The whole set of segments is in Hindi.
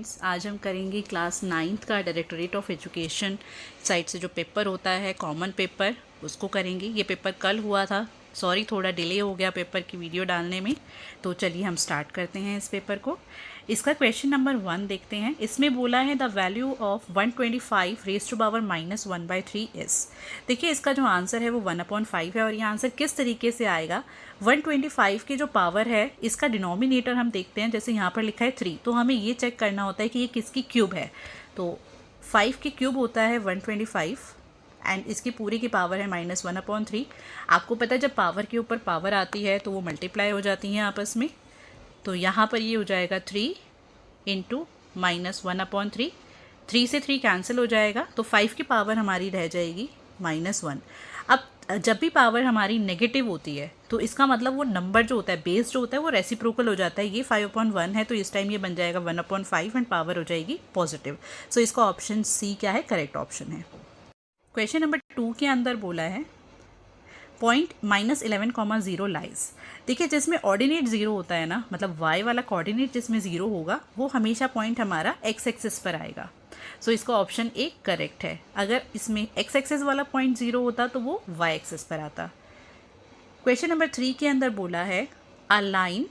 स्टूडेंट्स, आज हम करेंगे क्लास 9th का डायरेक्टरेट ऑफ एजुकेशन साइट से जो पेपर होता है कॉमन पेपर, उसको करेंगे। ये पेपर कल हुआ था, सॉरी थोड़ा डिले हो गया पेपर की वीडियो डालने में। तो चलिए हम स्टार्ट करते हैं इस पेपर को। इसका क्वेश्चन नंबर 1 देखते हैं। इसमें बोला है the value of 125 raise to power -1/3 is. देखिए इसका जो आंसर है वो 1/5 है और ये आंसर किस तरीके से आएगा। 125 की जो पावर है इसका डिनोमिनेटर हम देखते हैं, जैसे यहाँ पर लिखा है 3, तो हमें ये चेक करना होता है कि ये किसकी क्यूब है। तो 5 की क्यूब होता है 125 एंड इसकी पूरी की पावर है -1/3। आपको पता है जब पावर के ऊपर पावर आती है तो वो मल्टीप्लाई हो जाती हैं आपस में। तो यहाँ पर ये हो जाएगा 3 इंटू -1/3। 3 से 3 कैंसिल हो जाएगा तो 5 की पावर हमारी रह जाएगी -1। अब जब भी पावर हमारी नेगेटिव होती है तो इसका मतलब वो नंबर जो होता है, बेस जो होता है वो रेसिप्रोकल हो जाता है। ये 5/1 है तो इस टाइम ये बन जाएगा 1/5 एंड पावर हो जाएगी पॉजिटिव। सो इसका ऑप्शन सी क्या है, करेक्ट ऑप्शन है। क्वेश्चन नंबर 2 के अंदर बोला है पॉइंट -11,0 लाइज। देखिए जिसमें ऑर्डिनेट 0 होता है ना, मतलब y वाला कोऑर्डिनेट जिसमें 0 होगा वो हमेशा पॉइंट हमारा x एक्सिस पर आएगा। सो इसका ऑप्शन ए करेक्ट है। अगर इसमें x एक्सिस वाला पॉइंट 0 होता तो वो y एक्सिस पर आता। क्वेश्चन नंबर 3 के अंदर बोला है a line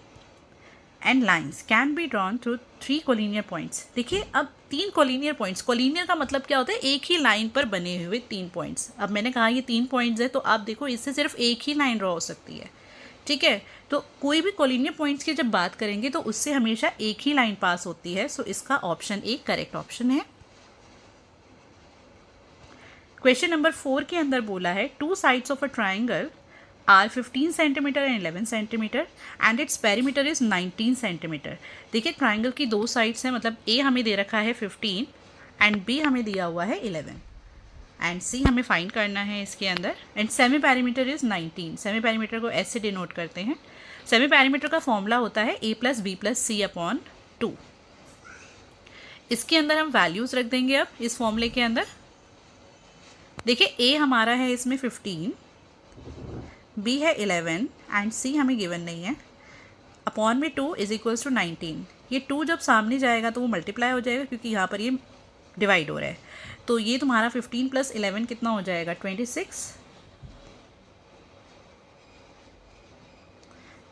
and lines can be drawn through 3 collinear points. देखिए अब 3 कोलिनियर पॉइंट्स, कोलिनियर का मतलब क्या होता है, एक ही लाइन पर बने हुए 3 पॉइंट्स। अब मैंने कहा ये 3 पॉइंट्स है तो आप देखो इससे सिर्फ एक ही लाइन ड्रॉ हो सकती है, ठीक है। तो कोई भी कोलिनियर पॉइंट्स की जब बात करेंगे तो उससे हमेशा एक ही लाइन पास होती है। सो इसका ऑप्शन ए करेक्ट ऑप्शन है। क्वेश्चन नंबर 4 के अंदर बोला है 2 sides of a triangle are 15 centimetres and 11 centimetres and its perimeter is 19 centimetres. देखिए ट्राइंगल की 2 साइड्स हैं, मतलब ए हमें दे रखा है 15 एंड बी हमें दिया हुआ है 11 एंड सी हमें फाइंड करना है इसके अंदर। And semi perimeter is 19। Semi perimeter को एस से डिनोट करते हैं। सेमी पेरीमीटर का फॉर्मूला होता है a+b+c/2। इसके अंदर हम वैल्यूज़ रख देंगे अब इस फॉर्मूले के अंदर। देखिए a हमारा है इसमें 15, b है 11 एंड c हमें गिवन नहीं है। अपॉन में 2 इज इक्वल्स टू 19। ये 2 जब सामने जाएगा तो वो मल्टीप्लाई हो जाएगा क्योंकि यहाँ पर ये डिवाइड हो रहा है। तो ये तुम्हारा 15 + 11 कितना हो जाएगा 26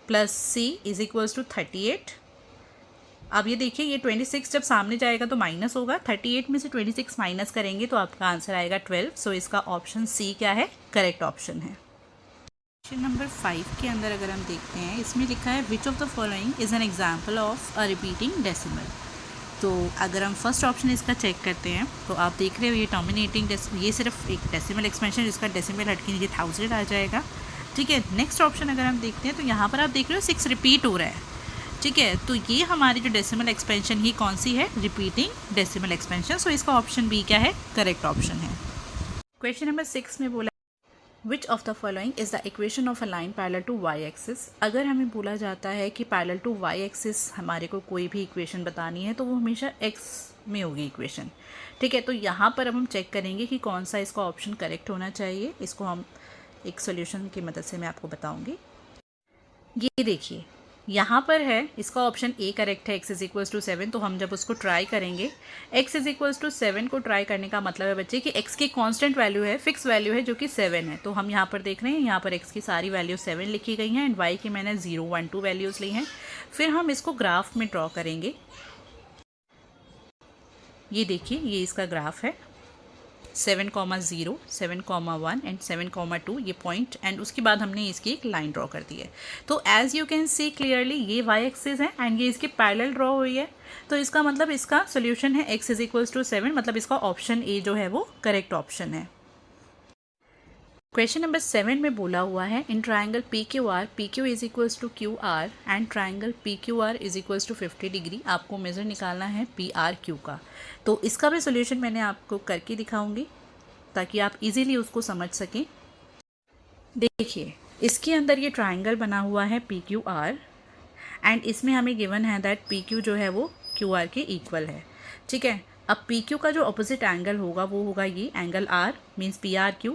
plus c is equals to 38। अब ये देखिए ये 26 जब सामने जाएगा तो माइनस होगा, 38 में से 26 माइनस करेंगे तो आपका आंसर आएगा 12। सो इसका ऑप्शन सी क्या है, करेक्ट ऑप्शन है। क्वेश्चन नंबर 5 के अंदर अगर हम देखते हैं, इसमें लिखा है विच of the following is an example of a repeating decimal. तो अगर हम फर्स्ट ऑप्शन इसका चेक करते हैं तो आप देख रहे हो ये टर्मिनेटिंग ये सिर्फ एक डेसिमल एक्सपेंशन, जिसका डेसिमल हट के नीचे 1000 आ जाएगा, ठीक है। नेक्स्ट ऑप्शन अगर हम देखते हैं तो यहाँ पर आप देख रहे हो 6 रिपीट हो रहा है, ठीक है। तो ये हमारी जो डेसिमल एक्सपेंशन ही कौन सी है, रिपीटिंग डेसिमल एक्सपेंशन। सो इसका ऑप्शन बी क्या है, करेक्ट ऑप्शन है। क्वेश्चन नंबर 6 में बोला which of the following is the equation of a line parallel to Y axis. अगर हमें बोला जाता है कि पैरेलल टू वाई एक्सिस हमारे को कोई भी इक्वेशन बतानी है तो वो हमेशा एक्स में होगी इक्वेशन, ठीक है। तो यहाँ पर अब हम चेक करेंगे कि कौन सा इसका ऑप्शन करेक्ट होना चाहिए। इसको हम एक सोल्यूशन की मदद से मैं आपको बताऊँगी। ये देखिए यहाँ पर है इसका ऑप्शन ए करेक्ट है, x इज इक्वल्स टू 7। तो हम जब उसको ट्राई करेंगे, x इज इक्वल्स टू 7 को ट्राई करने का मतलब है बच्चे कि x की कांस्टेंट वैल्यू है, फिक्स वैल्यू है जो कि 7 है। तो हम यहाँ पर देख रहे हैं यहाँ पर x की सारी वैल्यू 7 लिखी गई हैं एंड y की मैंने 0, 1, 2 वैल्यूज़ ली हैं। फिर हम इसको ग्राफ में ड्रॉ करेंगे। ये देखिए ये इसका ग्राफ है 7,0, 7,1 एंड 7,2 ये पॉइंट, एंड उसके बाद हमने इसकी एक लाइन ड्रॉ कर दी है। तो as you can see clearly ये वाई एक्सिस है एंड ये इसकी पैरेलल ड्रॉ हुई है। तो इसका मतलब इसका सोल्यूशन है x इज इक्वल्स टू 7, मतलब इसका ऑप्शन ए जो है वो करेक्ट ऑप्शन है। क्वेश्चन नंबर 7 में बोला हुआ है in triangle PQ is equals to QR and triangle PQR is equals to 50 degrees. आपको मेजर निकालना है PRQ का। तो इसका भी सोल्यूशन मैंने आपको करके दिखाऊंगी ताकि आप इजीली उसको समझ सकें। देखिए इसके अंदर ये ट्राइंगल बना हुआ है PQR एंड इसमें हमें गिवन है दैट PQ जो है वो QR के इक्वल है, ठीक है। अब पी क्यू का जो अपोजिट एंगल होगा वो होगा ये angle R means P R Q,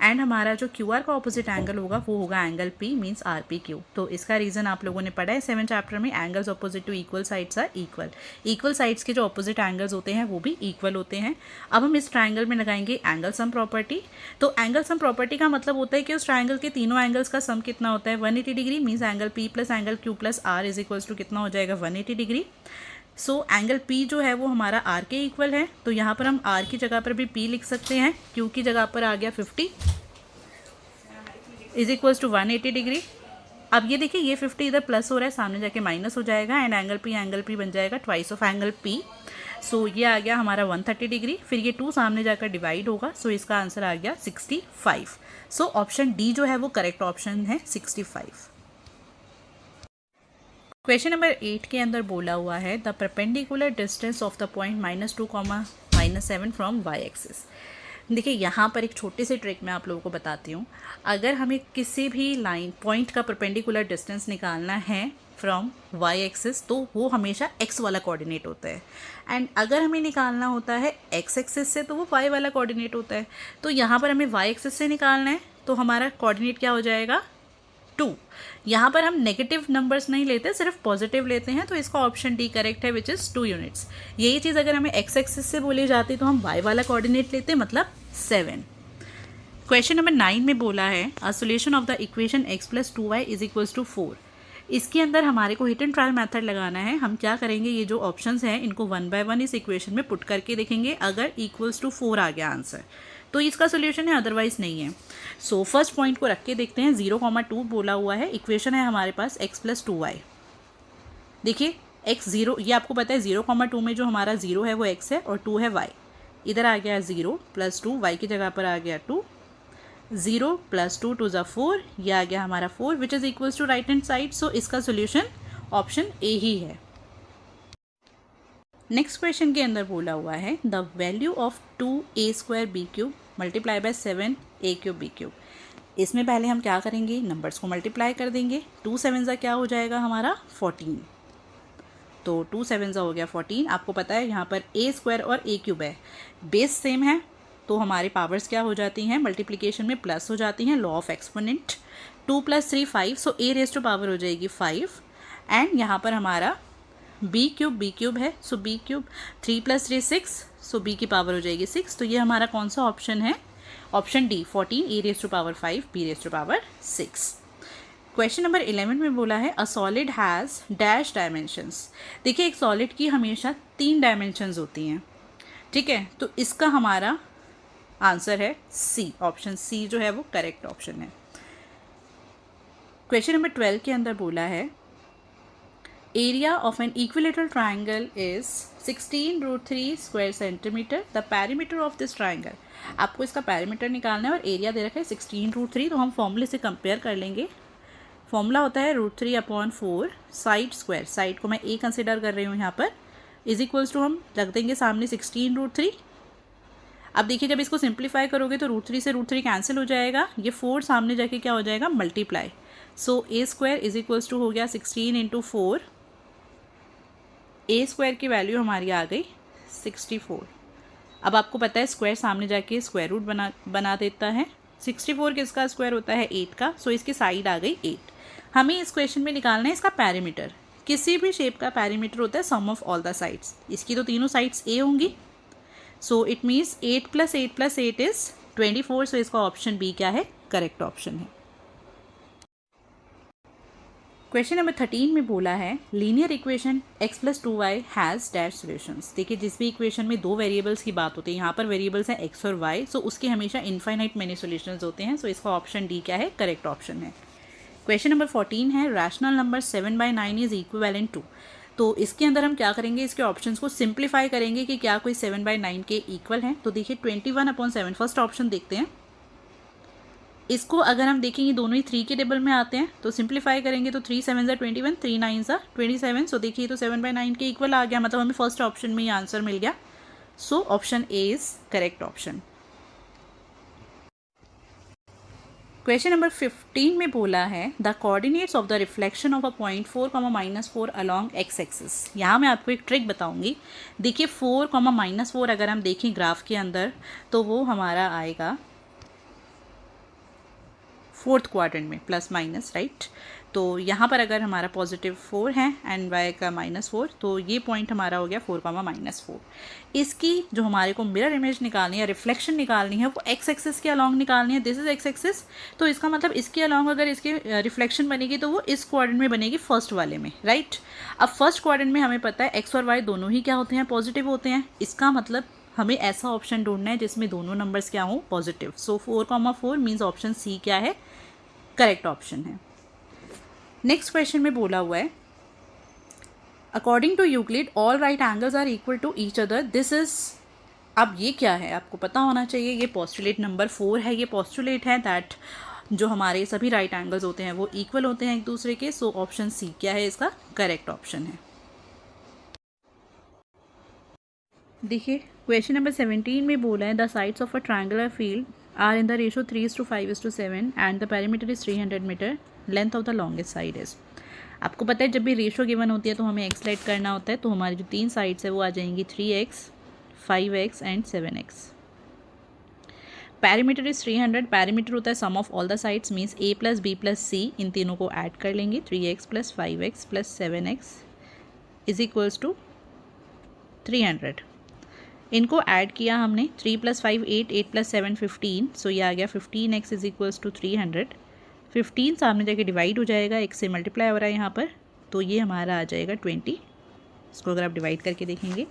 and हमारा जो क्यू आर का अपोजिट एंगल होगा वो होगा angle P means R P Q. तो इसका रीज़न आप लोगों ने पढ़ा है 7th चैप्टर में, angles opposite to equal sides are equal. Equal sides के जो अपोजिट एंगल्स होते हैं वो भी इक्वल होते हैं। अब हम इस ट्राइंगल में लगाएंगे एंगल सम प्रॉपर्टी। तो एंगल सम प्रॉपर्टी का मतलब होता है कि उस ट्राइंगल के तीनों एंगल्स का सम कितना होता है 180 degrees means angle P plus angle Q plus R is equals to कितना हो जाएगा 180 डिग्री। सो एंगल P जो है वो हमारा R के इक्वल है, तो यहाँ पर हम R की जगह पर भी P लिख सकते हैं, Q की जगह पर आ गया 50 इज इक्वल्स टू 180 डिग्री। अब ये देखिए ये 50 इधर प्लस हो रहा है, सामने जाके माइनस हो जाएगा, एंड एंगल P बन जाएगा ट्वाइस ऑफ एंगल P। सो ये आ गया हमारा 130 डिग्री, फिर ये 2 सामने जाकर डिवाइड होगा, सो इसका आंसर आ गया 65। सो ऑप्शन डी जो है वो करेक्ट ऑप्शन है 65। क्वेश्चन नंबर 8 के अंदर बोला हुआ है the perpendicular distance of the point -2, -7 from y axis. देखिए यहाँ पर एक छोटी सी ट्रिक मैं आप लोगों को बताती हूँ। अगर हमें किसी भी लाइन पॉइंट का परपेंडिकुलर डिस्टेंस निकालना है फ्रॉम y एक्सिस तो वो हमेशा x वाला कोऑर्डिनेट होता है, एंड अगर हमें निकालना होता है x एक्सिस से तो वो y वाला कोऑर्डिनेट होता है। तो यहाँ पर हमें y एक्सिस से निकालना है तो हमारा कोऑर्डिनेट क्या हो जाएगा 2। यहाँ पर हम नेगेटिव नंबर्स नहीं लेते, सिर्फ पॉजिटिव लेते हैं, तो इसका ऑप्शन डी करेक्ट है विच इज़ 2 यूनिट्स। यही चीज़ अगर हमें एक्स एक्सिस से बोली जाती तो हम y वाला कोऑर्डिनेट लेते, मतलब 7। क्वेश्चन नंबर 9 में बोला है a solution of the equation x + 2y is equals to 4। इसके अंदर हमारे को हिट एंड ट्रायल मेथड लगाना है। हम क्या करेंगे, ये जो ऑप्शंस हैं इनको 1 बाय 1 इस इक्वेशन में पुट करके देखेंगे, अगर इक्वल्स टू 4 आ गया आंसर तो इसका सोल्यूशन है, अदरवाइज नहीं है। सो फर्स्ट पॉइंट को रख के देखते हैं। 0,2 बोला हुआ है, इक्वेशन है हमारे पास x + 2y। देखिए x 0, ये आपको पता है 0,2 में जो हमारा 0 है वो x है और 2 है y। इधर आ गया 0 + 2, y की जगह पर आ गया 2। 0 + 2 2 = 4, ये आ गया हमारा 4 which is equals to right hand side. So इसका सोल्यूशन ऑप्शन ए ही है। नेक्स्ट क्वेश्चन के अंदर बोला हुआ है the value of 2a² b³ multiply by 7a³ b³। इसमें पहले हम क्या करेंगे, नंबर्स को मल्टीप्लाई कर देंगे। 2 7 क्या हो जाएगा हमारा 14, तो 2 7 हो गया 14। आपको पता है यहाँ पर a² और a³ है, बेस सेम है तो हमारे पावर्स क्या हो जाती हैं, मल्टीप्लिकेशन में प्लस हो जाती हैं, law of exponent. 2 + 3 5, so a⁻² हो जाएगी 5, एंड यहाँ पर हमारा b³ है, सो b³ 3 + 3 6, सो b की पावर हो जाएगी 6। तो ये हमारा कौन सा ऑप्शन है, option D 14 a⁻5 b⁻6। Question number 11 में बोला है a solid has dash dimensions. देखिए एक सॉलिड की हमेशा 3 डायमेंशंस होती हैं, ठीक है, तो इसका हमारा आंसर है सी, ऑप्शन सी जो है वो करेक्ट ऑप्शन है। क्वेश्चन नंबर 12 के अंदर बोला है area of an equilateral triangle is 16√3 square centimetre, the perimeter of this triangle. आपको इसका पैरीमीटर निकालना है और एरिया दे रखा है 16√3, तो हम फॉर्मूले से कंपेयर कर लेंगे। फॉर्मूला होता है √3/4 साइड स्क्वायर, साइड को मैं ए कंसिडर कर रही हूँ यहाँ पर, इज इक्वल्स टू हम रख देंगे सामने 16√3। अब देखिए जब इसको सिंप्लीफाई करोगे तो √3 से √3 कैंसिल हो जाएगा, ये 4 सामने जाके क्या हो जाएगा multiply. So a² is equals to हो गया 16 × 4, a² की वैल्यू हमारी आ गई 64। अब आपको पता है स्क्वायर सामने जाके स्क्वायर रूट बना देता है। 64 किसका स्क्वायर होता है 8 का, सो इसकी साइड आ गई 8। हमें इस क्वेश्चन में निकालना है इसका पैरीमीटर। किसी भी शेप का पैरीमीटर होता है sum of all the sides, इसकी तो तीनों साइड्स ए होंगी, सो इट मीन्स 8 + 8 + 8 इज 24। सो इसका ऑप्शन बी क्या है, करेक्ट ऑप्शन है। क्वेश्चन नंबर 13 में बोला है linear equation x + 2y has dash solutions. देखिए जिस भी इक्वेशन में 2 वेरिएबल्स की बात होती है, यहाँ पर वेरिएबल्स हैं x और y, सो उसके हमेशा इनफाइनाइट मेनी सॉल्यूशंस होते हैं, सो इसका ऑप्शन डी क्या है, करेक्ट ऑप्शन है। क्वेश्चन नंबर 14 है rational number 7/9 is equivalent to. तो इसके अंदर हम क्या करेंगे, इसके ऑप्शंस को सिंप्लीफाई करेंगे कि क्या कोई 7/9 के इक्वल है। तो देखिए 21/7 फर्स्ट ऑप्शन देखते हैं। इसको अगर हम देखेंगे दोनों ही 3 के टेबल में आते हैं, तो सिंप्लीफाई करेंगे तो 3 7 21, 3 9 27। सो देखिए तो 7/9 के इक्वल आ गया, मतलब हमें फर्स्ट ऑप्शन में ही आंसर मिल गया। So option A is correct option. Question number 15 में बोला है the coordinates of the reflection of a point 4, -4 along x axis. यहाँ मैं आपको एक ट्रिक बताऊंगी। देखिए 4, -4 अगर हम देखें ग्राफ के अंदर तो वो हमारा आएगा फोर्थ क्वाड्रेंट में प्लस माइनस, राइट। तो यहाँ पर अगर हमारा +4 है एंड y का -4, तो ये पॉइंट हमारा हो गया 4, -4। इसकी जो हमारे को मिरर इमेज निकालनी है, रिफ्लेक्शन निकालनी है, वो एक्स एक्सिस के अलॉन्ग निकालनी है। दिस इज एक्स एक्सिस, तो इसका मतलब इसके अलॉन्ग अगर इसकी रिफ्लेक्शन बनेगी तो वो इस क्वाड्रेंट में बनेगी, फर्स्ट वाले में, राइट। अब फर्स्ट क्वाड्रेंट में हमें पता है एक्स और वाई दोनों ही क्या होते हैं, पॉजिटिव होते हैं। इसका मतलब हमें ऐसा ऑप्शन ढूंढना है जिसमें दोनों नंबर्स क्या हों, positive. So 4, means option C क्या है, करेक्ट ऑप्शन है। नेक्स्ट क्वेश्चन में बोला हुआ है according to Euclid all right angles are equal to each other, this is. अब ये क्या है आपको पता होना चाहिए, ये पोस्टुलेट नंबर 4 है। ये पोस्टुलेट है दैट जो हमारे सभी राइट एंगल्स होते हैं वो इक्वल होते हैं एक दूसरे के। सो ऑप्शन सी क्या है, इसका करेक्ट ऑप्शन है। देखिए क्वेश्चन नंबर 17 में बोला है the sides of a triangular field are in the ratio 3:5:7 and the perimeter is 300 metres, length of the longest side is. आपको पता है जब भी रेशो गिवन होती है तो हमें एक्स लेट करना होता है। तो हमारी जो 3 साइड्स है वो आ जाएंगी 3x, 5x and 7x। Perimeter is 300। Perimeter होता है sum of all the sides, means a + b + c, इन तीनों को ऐड कर लेंगे। 3x + 5x + 7x is equals to 300। इनको ऐड किया हमने, 3 + 5 8, 8 + 7 15, सो ये आ गया 15x इज इक्वल्स टू 300। 15 सामने जाके डिवाइड हो जाएगा, x से मल्टीप्लाई हो रहा है यहाँ पर, तो ये हमारा आ जाएगा 20। इसको अगर आप डिवाइड करके देखेंगे,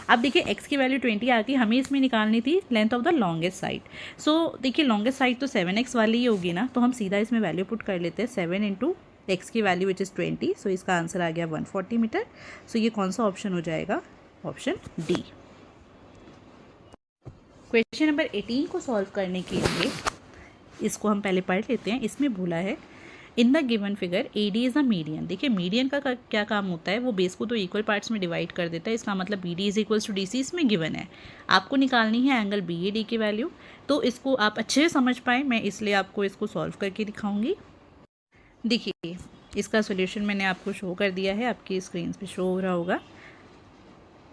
अब देखिए x की वैल्यू 20 आ गई, हमें इसमें निकालनी थी length of the longest side. So देखिए लॉन्गेस्ट साइड तो 7x वाली ही होगी ना, तो हम सीधा इसमें वैल्यू पुट कर लेते हैं 7 × x की वैल्यू विच इज़ 20। सो इसका आंसर आ गया 140 मीटर। सो ये कौन सा ऑप्शन हो जाएगा, ऑप्शन डी। क्वेश्चन नंबर 18 को सॉल्व करने के लिए इसको हम पहले पढ़ लेते हैं। इसमें बोला है in the given figure AD is a median. देखिए मीडियन का क्या काम होता है, वो बेस को तो इक्वल पार्ट्स में डिवाइड कर देता है। इसका मतलब BD is equals to DC इसमें गिवन है। आपको निकालनी है एंगल BAD की वैल्यू, तो इसको आप अच्छे से समझ पाएँ, मैं इसलिए आपको इसको सॉल्व करके दिखाऊंगी। देखिए इसका सोल्यूशन मैंने आपको शो कर दिया है, आपकी स्क्रीन पर शो हो रहा होगा।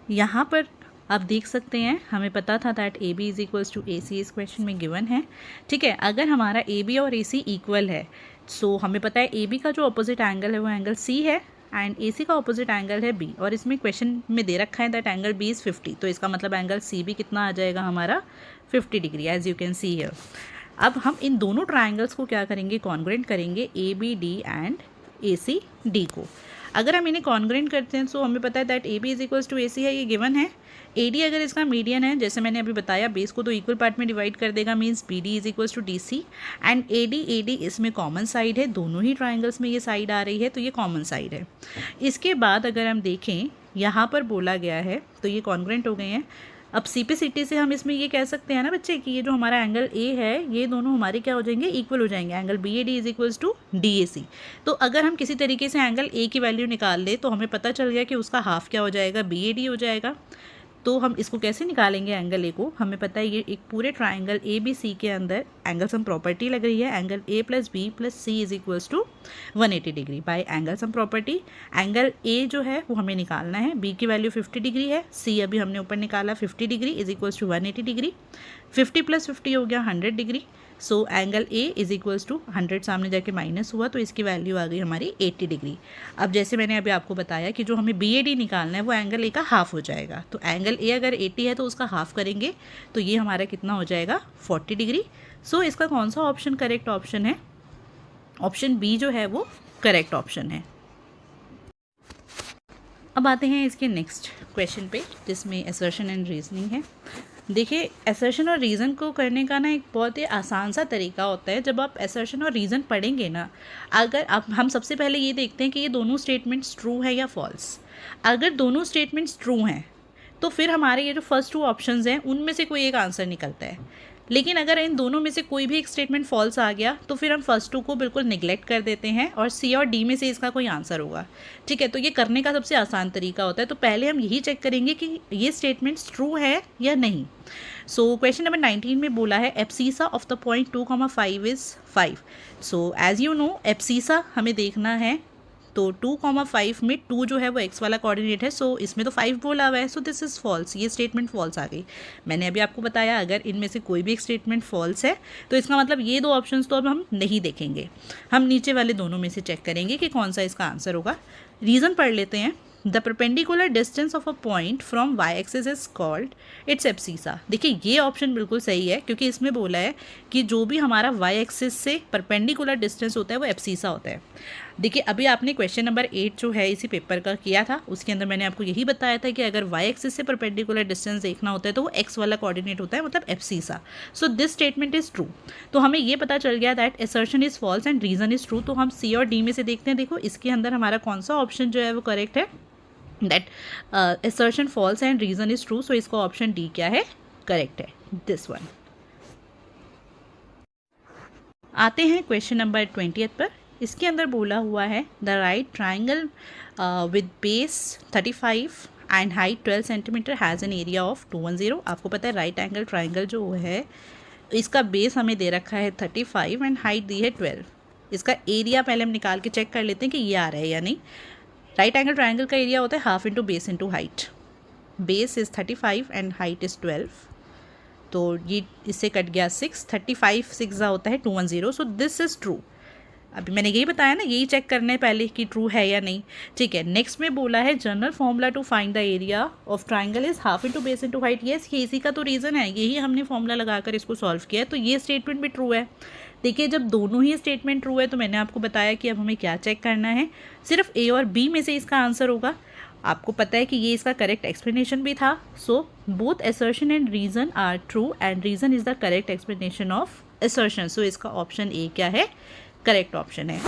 यहाँ पर आप देख सकते हैं, हमें पता था that AB is equals to AC इस क्वेश्चन में गिवन है, ठीक है। अगर हमारा AB और AC इक्वल है, सो हमें पता है AB का जो अपोजिट एंगल है वो एंगल C है एंड AC का अपोजिट एंगल है B, और इसमें क्वेश्चन में दे रखा है दैट एंगल B इज़ 50, तो इसका मतलब एंगल CB कितना आ जाएगा हमारा 50 degrees, as you can see here. अब हम इन दोनों ट्राइंगल्स को क्या करेंगे, कॉन्ग्रुएंट करेंगे, ABD एंड ACD को। अगर हम इन्हें कॉन्ग्रुएंट करते हैं तो हमें पता है that AB is equals to AC है, ये गिवन है। AD अगर इसका मीडियन है, जैसे मैंने अभी बताया, बेस को तो इक्वल पार्ट में डिवाइड कर देगा, means BD is equals to DC and AD इसमें कॉमन साइड है, दोनों ही ट्राइंगल्स में ये साइड आ रही है, तो ये कॉमन साइड है। इसके बाद अगर हम देखें यहाँ पर बोला गया है, तो ये कॉन्ग्रुएंट हो गए हैं। अब CP/CT से हम इसमें ये कह सकते हैं ना बच्चे कि ये जो हमारा एंगल A है, ये दोनों हमारे क्या हो जाएंगे, इक्वल हो जाएंगे। Angle BAD is equals to DAC। तो अगर हम किसी तरीके से एंगल A की वैल्यू निकाल ले तो हमें पता चल गया कि उसका हाफ क्या हो जाएगा, BAD हो जाएगा। तो हम इसको कैसे निकालेंगे एंगल A को, हमें पता है ये एक पूरे ट्राइंगल ABC के अंदर एंगल सम प्रॉपर्टी लग रही है, angle A + B + C is equals to 180 degrees by angle sum property. Angle A जो है वो हमें निकालना है, B की वैल्यू 50 डिग्री है, C अभी हमने ऊपर निकाला 50 degrees is equals to 180 degrees. 50 + 50 हो गया 100 degrees. So angle A is equals to 100 सामने जाके माइनस हुआ, तो इसकी वैल्यू आ गई हमारी 80 डिग्री। अब जैसे मैंने अभी आपको बताया कि जो हमें BAD निकालना है वो एंगल A का हाफ हो जाएगा, तो एंगल A अगर 80 है तो उसका हाफ करेंगे, तो ये हमारा कितना हो जाएगा, 40 डिग्री। सो इसका कौन सा ऑप्शन करेक्ट ऑप्शन है, ऑप्शन B जो है वो करेक्ट ऑप्शन है। अब आते हैं इसके नेक्स्ट क्वेश्चन पे, जिसमें असर्शन एंड रीजनिंग है। देखिए असर्शन और रीज़न को करने का ना एक बहुत ही आसान सा तरीका होता है। जब आप असर्शन और रीज़न पढ़ेंगे ना, अगर आप, हम सबसे पहले ये देखते हैं कि ये दोनों स्टेटमेंट्स ट्रू है या फॉल्स। अगर दोनों स्टेटमेंट्स ट्रू हैं तो फिर हमारे ये जो फर्स्ट 2 ऑप्शंस हैं उनमें से कोई एक आंसर निकलता है। लेकिन अगर इन दोनों में से कोई भी एक स्टेटमेंट फॉल्स आ गया तो फिर हम फर्स्ट टू को बिल्कुल निगलेक्ट कर देते हैं और सी और डी में से इसका कोई आंसर होगा। ठीक है, तो ये करने का सबसे आसान तरीका होता है। तो पहले हम यही चेक करेंगे कि ये स्टेटमेंट्स ट्रू है या नहीं। सो क्वेश्चन नंबर 19 में बोला है abscissa of the point 2,5 is 5। So as you know abscissa हमें देखना है, तो 2,5 में 2 जो है वो x वाला कोऑर्डिनेट है, सो इसमें तो 5 बोला हुआ है, सो दिस इज़ फॉल्स, ये स्टेटमेंट फॉल्स आ गई। मैंने अभी आपको बताया अगर इनमें से कोई भी एक स्टेटमेंट फॉल्स है तो इसका मतलब ये दो ऑप्शंस तो अब हम नहीं देखेंगे, हम नीचे वाले दोनों में से चेक करेंगे कि कौन सा इसका आंसर होगा। रीज़न पढ़ लेते हैं। The perpendicular distance of a point from Y axis is called its abscissa. देखिए ये ऑप्शन बिल्कुल सही है क्योंकि इसमें बोला है कि जो भी हमारा वाई एक्सिस से परपेंडिकुलर डिस्टेंस होता है वो एब्सिसा होता है। देखिए अभी आपने क्वेश्चन नंबर 8 जो है इसी पेपर का किया था, उसके अंदर मैंने आपको यही बताया था कि अगर वाई एक्सिस से परपेंडिकुलर डिस्टेंस देखना होता है तो वो एक्स वाला कोऑर्डिनेट होता है, मतलब abscissa. So this statement is true. तो हमें ये पता चल गया that assertion is false and reason is true. तो हम सी और डी में से देखते हैं। देखो इसके अंदर हमारा कौन सा ऑप्शन जो है वो करेक्ट है, that assertion false and reason is true. So इसका ऑप्शन डी क्या है, करेक्ट है, दिस वन। आते हैं क्वेश्चन नंबर 20 पर। इसके अंदर बोला हुआ है the right triangle with base 35 and height 12 centimetre has an area of 210। आपको पता है राइट एंगल ट्राइंगल जो है इसका बेस हमें दे रखा है 35 एंड हाइट दी है 12। इसका एरिया पहले हम निकाल के चेक कर लेते हैं कि ये आ रहा है या नहीं। राइट एंगल ट्राइंगल का एरिया होता है half into base into height. Base is 35 and height is 12, तो ये इससे कट गया 6, 35 6 होता है 210। So this is true. अभी मैंने यही बताया ना, यही चेक करने पहले कि ट्रू है या नहीं। ठीक है, नेक्स्ट में बोला है general formula to find the area of triangle is half into base into height. Yes, ये इसी का तो रीज़न है, यही हमने फॉर्मूला लगाकर इसको सॉल्व किया है, तो ये स्टेटमेंट भी ट्रू है। देखिए जब दोनों ही स्टेटमेंट ट्रू है तो मैंने आपको बताया कि अब हमें क्या चेक करना है, सिर्फ ए और बी में से इसका आंसर होगा। आपको पता है कि ये इसका करेक्ट एक्सप्लेनेशन भी था। So both assertion and reason are true and reason is the correct explanation of assertion. So इसका ऑप्शन ए क्या है, करेक्ट ऑप्शन है।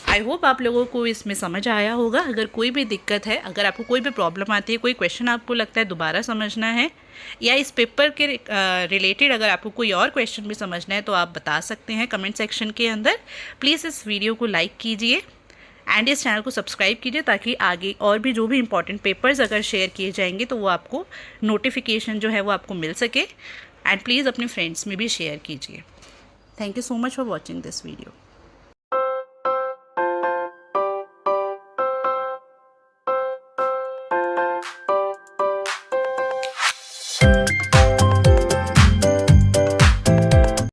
आई होप आप लोगों को इसमें समझ आया होगा। अगर कोई भी दिक्कत है, अगर आपको कोई भी प्रॉब्लम आती है, कोई क्वेश्चन आपको लगता है दोबारा समझना है या इस पेपर के रिलेटेड अगर आपको कोई और क्वेश्चन भी समझना है तो आप बता सकते हैं कमेंट सेक्शन के अंदर। प्लीज़ इस वीडियो को लाइक कीजिए एंड इस चैनल को सब्सक्राइब कीजिए ताकि आगे और भी जो भी इंपॉर्टेंट पेपर्स अगर शेयर किए जाएंगे तो वो आपको नोटिफिकेशन जो है वो आपको मिल सके। एंड प्लीज़ अपने फ्रेंड्स में भी शेयर कीजिए। Thank you so much for watching this video.